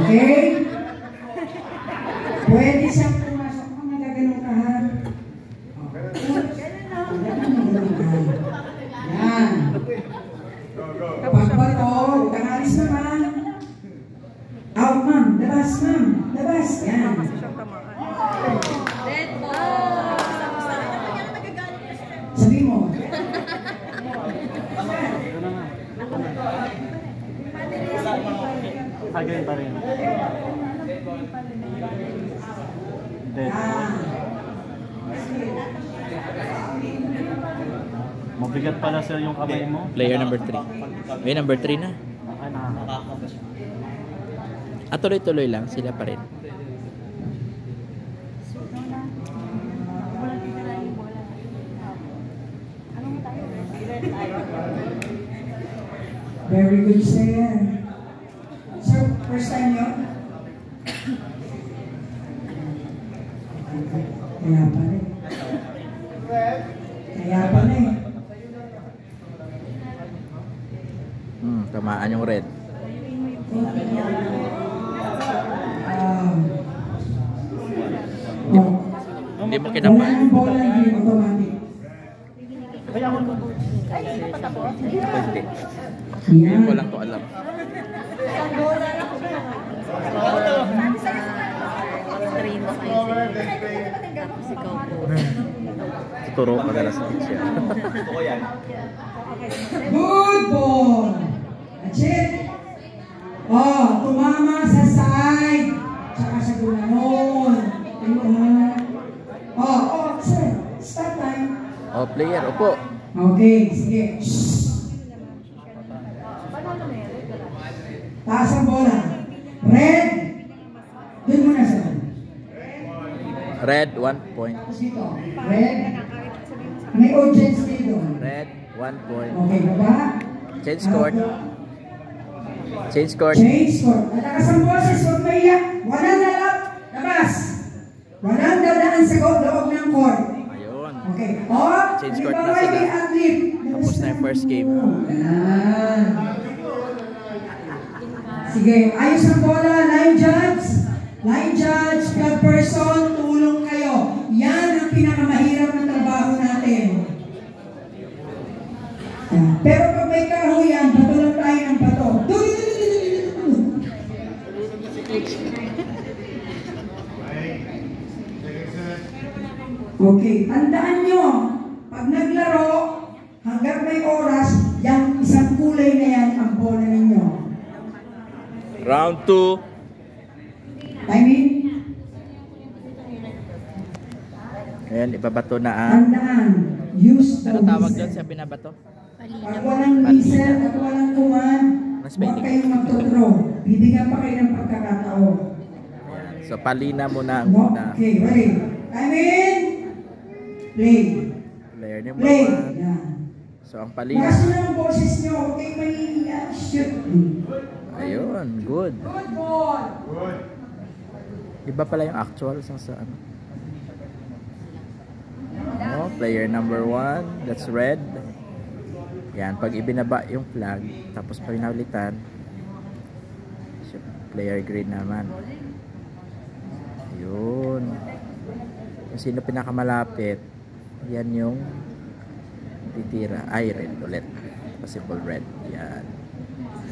Okay? Pwede siyang pumasok kung nagaganon ka ha. Yan. Pagbato, tangalis naman. Out ma'am, labas ma'am, labas. Yan. Sabi mo. Again pa rin. Mabigat pala sir yung kamay mo. Player number 3. May number 3 na. At tuloy-tuloy lang, sila pa rin. Very good, sir. Sir, first time yun? Kaya pala eh. Kaya pala eh. Tamaan yung red. Hindi mo kinapa. Wala ng bola, hindi automatic. Pwede. Hindi ko lang to alam. Turo madalas sa picture. Good ball! That's it. Oh, tumama sa side. Tsaka sa gulanon. Sir. Start time. Oh, player, upo. Okay, sige. Taas ang bola. Red. Doon muna sir. Red, 1 point. Dito. Red. May audience dito. Red, 1 point. Okay, baba. Change court. Change court. Change court. Natakas ang boses. Huwag maiyak. Walang lalap. Labas. Walang dadaan sa loob ng court. Ayun. Okay. Change court na sila. Tapos na yung first game. Sige, ayos ang bola. Line judge. Line judge, field person, tulong kayo. Yan ang pinakamahirap na trabaho natin. Pero pag may kahoyan, bato lang tayo ng bato. Okay, tandaan nyo, pag naglaro, hanggang may oras, yung isang kulay na yan ang bola ninyo. Round 2. I mean, Ayan, ibabato na ang... tandaan, use the Ano tawag doon whistle. sa binabato? Pag walang whistle at walang command, huwag kayong magtuthrow. Bibigyan pa kayo ng pagkakataon. So, palina muna ang una. Okay, ready. I mean, play. Player number Play. 1. Yan. So, ang palina. Lakas na ang boses nyo. Okay, may shoot. Ayun, good. Good ball. Iba pala yung actual sa ano. Oh, player number 1, that's red. Yan, pag ibinaba yung flag, tapos pinaulitan, player green naman. Yun. Kung sino pinakamalapit, yan yung titira. Ay, red ulit. Possible red. Yan.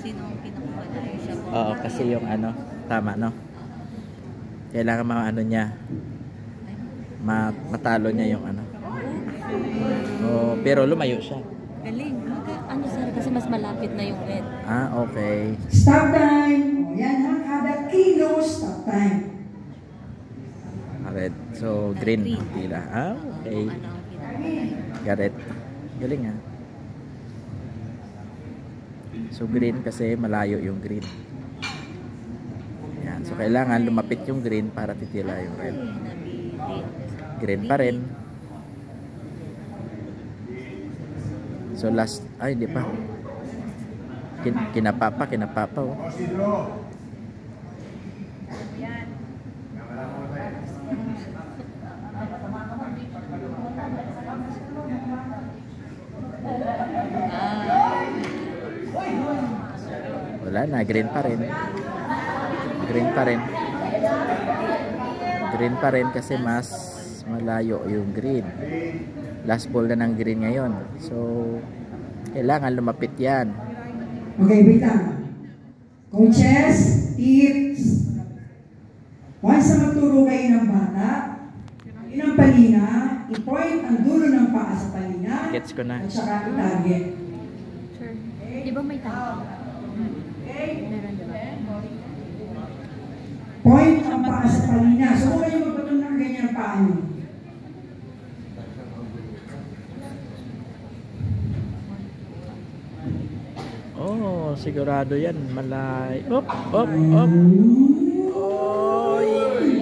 Sino ang pinakamalayo siya? Oo, kasi yung ano, tama no? Kailangan mga ano niya, matalo niya yung ano. Oh, pero lumayo siya. Galing. Ano sir, kasi mas malapit na yung red. Ah, okay. Stop time. O yan ha, kada kilo, stop time. Red. So, green ang tila. Ah, okay. Ano ang pinakamalayo? Got it. Galing ha. So, green kasi malayo yung green. Yan. So, kailangan lumapit yung green para titila yung red. Green pa rin. So, last, ay, hindi pa. Kinapapa, oh. Wala na, green pa rin. Green pa rin. Green pa rin kasi mas malayo yung green. Last ball na ng green ngayon. So, kailangan lumapit yan. Okay, wait lang. Coaches, tips. Once na magturo kayo ng bata, yun ang palina, i-point ang dulo ng paa sa palina, Gets ko na. at saka i-target. Sure. Di ba may tao? Meron, di ba? Point ang paa sa palina. So, kung kayo magpatong ng ganyan ang paa nyo. Oh, sigurado yan. Malay. Up, up, up. Oy,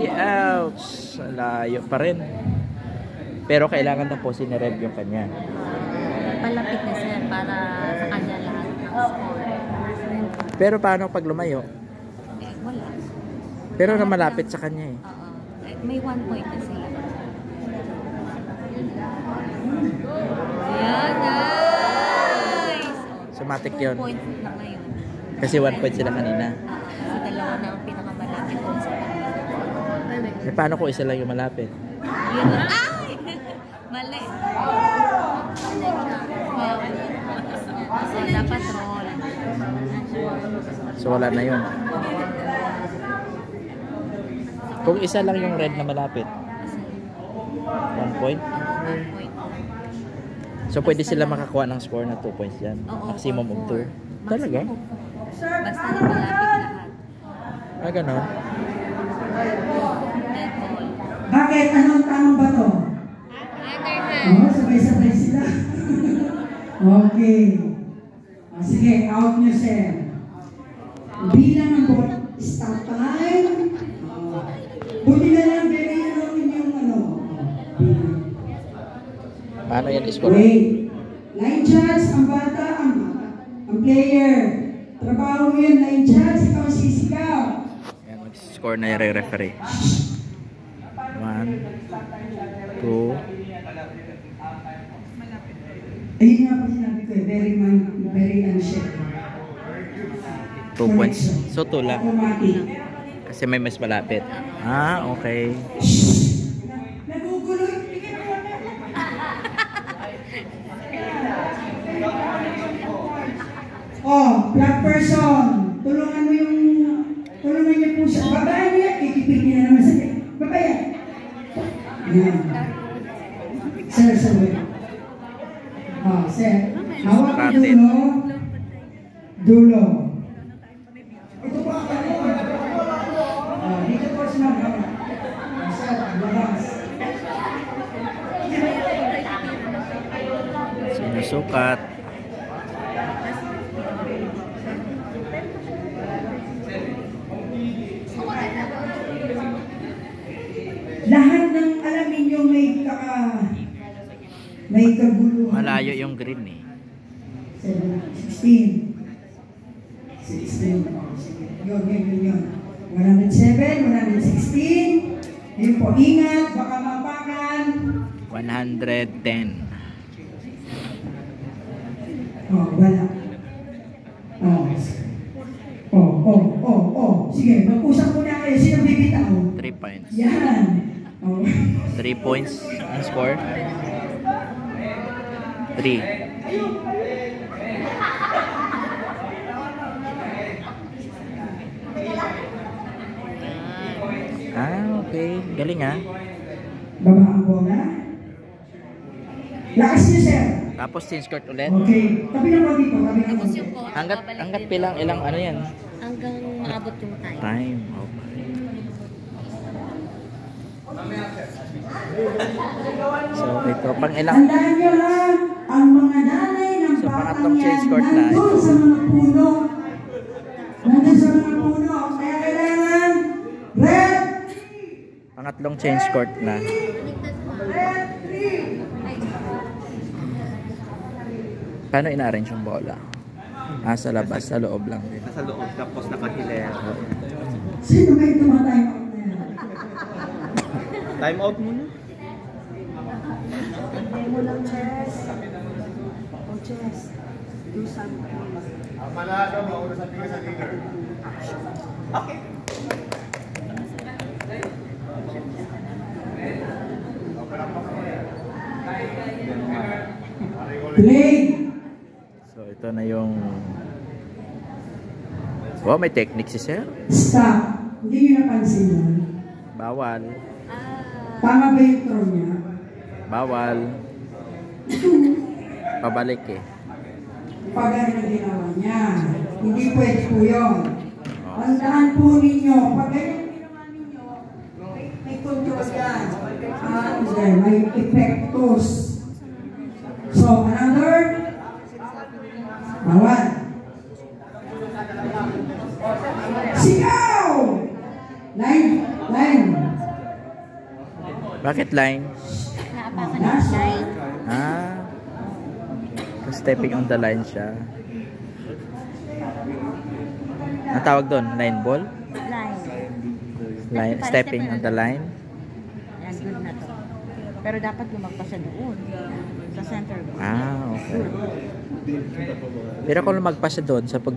ouch. Layo pa rin. Pero kailangan tapusin ni Red yung kanya. Palapit na sir para sa kanya lahat ng score. Pero paano pag lumayo? Eh, wala. Pero na malapit sa kanya eh. Oo. Eh, may 1 point na sila. Yan, nice! Sumatik 2 yun. points na ngayon. Kasi 1 point sila kanina. Kasi dalawa na ang pinakamalapit doon sa kanila. Eh, paano kung isa lang yung malapit? Yun lang. Ay! Mali. So, dapat roll. So wala na yun. Kung isa lang yung red na malapit, 1 point. 1 point. So pwede sila makakuha ng score na 2 points dyan. Oo, Maximum of 2. Maximum Talaga? of 4. Basta na malapit lahat. Ah, ganon. Dead ball. Bakit? Anong tanong ba to? Underhand. Oh, sabay-sabay sila. Okay. Sige, out nyo, sir. Bilang ng ball, start time. Buti na lang, very ano yung ano. Paano yan score? Wait. Line judge, ang bata, ang player. Trabaho mo yun, line judge, ikaw ang sisigaw. Yan, mag-score na yung referee. 1, 2. Ayun nga po sinabi ko eh, very ano siya. 2 points. So 2 lang. Automatic. Kasi may mas malapit. Ah, okay. Nagugulo yung tingin mo. Oh, black person. Tulungan niyo po siya. Babae niya, ikipin niya na naman sa babae. Yan. Sir, sir. Oh, sir. Hawak ang dulo. Dulo. Ito po ako. Oh, dito po siya mag-hawak. Sir, labas. Sinusukat. Lahat ng alam ninyo may kaguluhan. Malayo yung green eh. 16. 16. Yun. 107, 116. Ayun po, ingat, baka mapakan. 110. Oh, wala. Oh. Sige, mag-usap muna kayo. Sino bibitaw? 3 points. Yan. Oh. 3 points ang score. 3. Ah, okay. Galing ah. Baba ang bola. Lakas niyo, sir. Tapos change court ulit. Okay. Tabi na po dito. Tabi na po. Tapos yung coach, Hanggat ilang ano yan? hanggang maabot yung time. Time. Okay. So ito pang ilang. Tandaan nyo ha, ang mga nanay ng So, batang pangatlong yan, change court na. nandun sa mga puno. Nandun sa mga puno. Kaya kailangan, red, Pangatlong change court na. red, three. Paano ina-arrange yung bola? Ah, sa labas, sa loob lang din. Nasa loob, tapos nakahilera. Sino kayo tumatime out na yan? Time out muna. Tayo mo lang, chess. O chess, do something. Ang manalo, mauna sa tingin sa leader. Play! So ito na yung... Oh, may technique si sir. Stop. Hindi nyo napansin yun. Bawal. Tama ba yung throw niya? Bawal. Pabalik eh. Pag ano na ginawa niya. Hindi pwede po yun. Tandaan po ninyo. Pag ganyan ginawa ninyo, may control yan. May epektos. So, another. Bawal. Sigaw! Line. Line. Bakit line? Naapakan ng line. Ah. Stepping on the line siya. Ang tawag doon? Line ball? Line. Stepping on the line? Yan, good na to. Pero dapat lumagpas siya doon. Sa center ball. Ah, okay. Pero kung lumagpas siya doon sa pag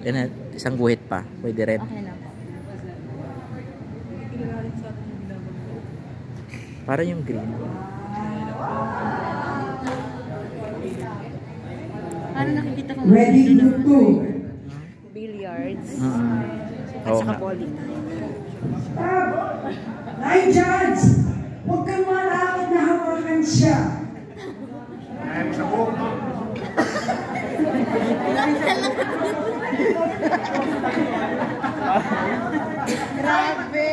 isang guhit pa, pwede rin. Okay na po. Para yung green. Paano nakikita ko? Ready, good to. Billiards. At Oo saka nga. bowling. Stop! Line judge! Huwag kang malakad na hawakan siya. Grabe!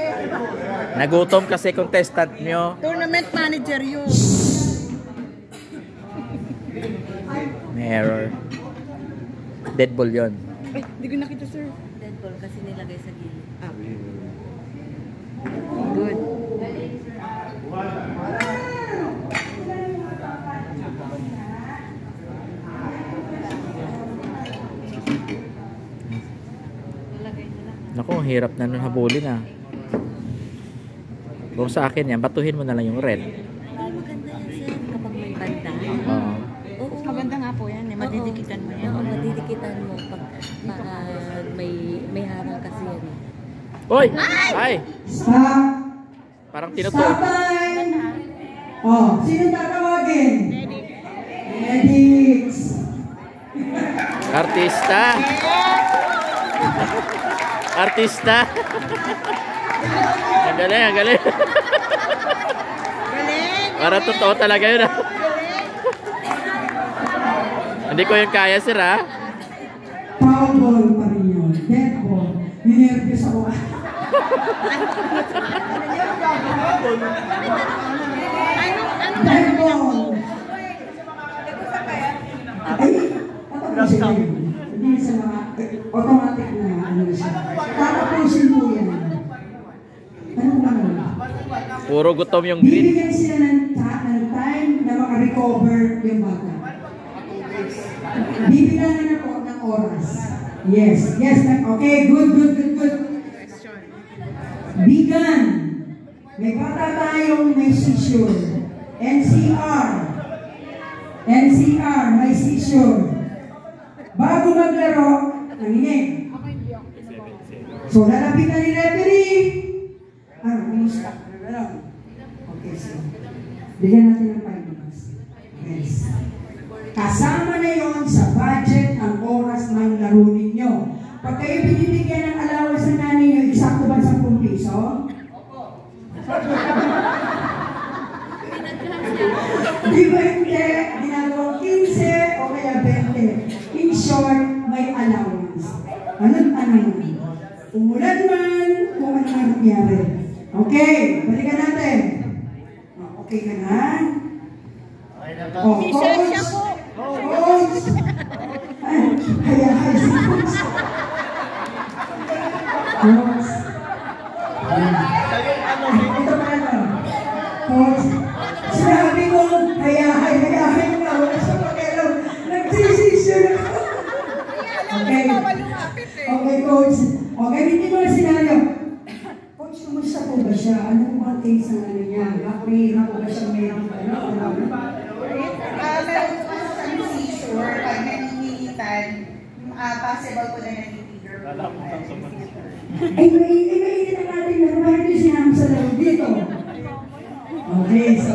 Nagutom kasi contestant nyo. Tournament manager yun. May error. Dead ball yun. Ay, hindi ko nakita, sir. Dead ball kasi nilagay sa gilid. Ah. Good. Naku, ang hirap na nun habulin ah. Kung sa akin yan, batuhin mo na lang yung red. Maganda yan, sir. Kapag may banda. Oo. Oo, maganda nga po yan. Madidikitan mo yan. Oo, madidikitan mo pag may harang kasi yan. Uy! Ay! Stop! Parang Stop tinutuon. time! Oh, sino tatawagin? Medics! Artista! Artista! Ang galing, ang galing. Para totoo talaga yun ah. Hindi ko yung kaya, sir ah. Foul ball pa rin yun. Dead ball. Ninervous ako. Dead ball. Ay, tatapusin yun. Hindi sa mga automatic na ano siya. Tatapusin mo yan. Ano ba naman? Puro gutom yung green. Bibigyan sila ng time na makarecover yung bata. Bibilangan ako ng oras. Yes, yes. Okay, good. Bigan. May bata tayong may seizure. NCR, may seizure. Bago maglaro, nanginig. So, lalapitan ni referee. Kumusta? Okay, so. Bigyan natin ng 5 minutes. Yes. Kasama na yon sa budget ang oras ng laro ninyo. Pag kayo binibigyan ng allowance ng nanay nyo, eksakto ba 10 piso? Di ba hindi? Ginagawang 15 o kaya 20. In short, may allowance. Ano't ano naman? Umulan man, kung ano man nangyari. Okay, balikan natin. Okay ka na? Oh, coach! Coach! Hay si coach. Coach. Ito pa na. Coach. Sinabi ko, hayahay mo na. Wala sa pakialam. Nag-decision ako. Okay. Okay, coach. Okay, hindi mo na senaryo. Coach, kumusta po ba siya? Ano po ang case ng ano niya? May po ba siya meron? Meron po sa seizure, pag nangingitan, possible po na nag-trigger po Ay, mainit ang ating laro. Bakit yung sinama sa laro dito? Okay, so,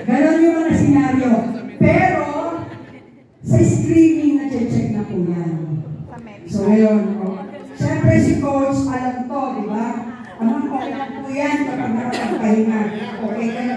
gano'n yung mga senaryo. Pero, sa screening, na-check na po yan. So, ngayon, siyempre si Coach, alam to, di ba? Okay lang po yan kapag nakapagpahinga. Okay ka na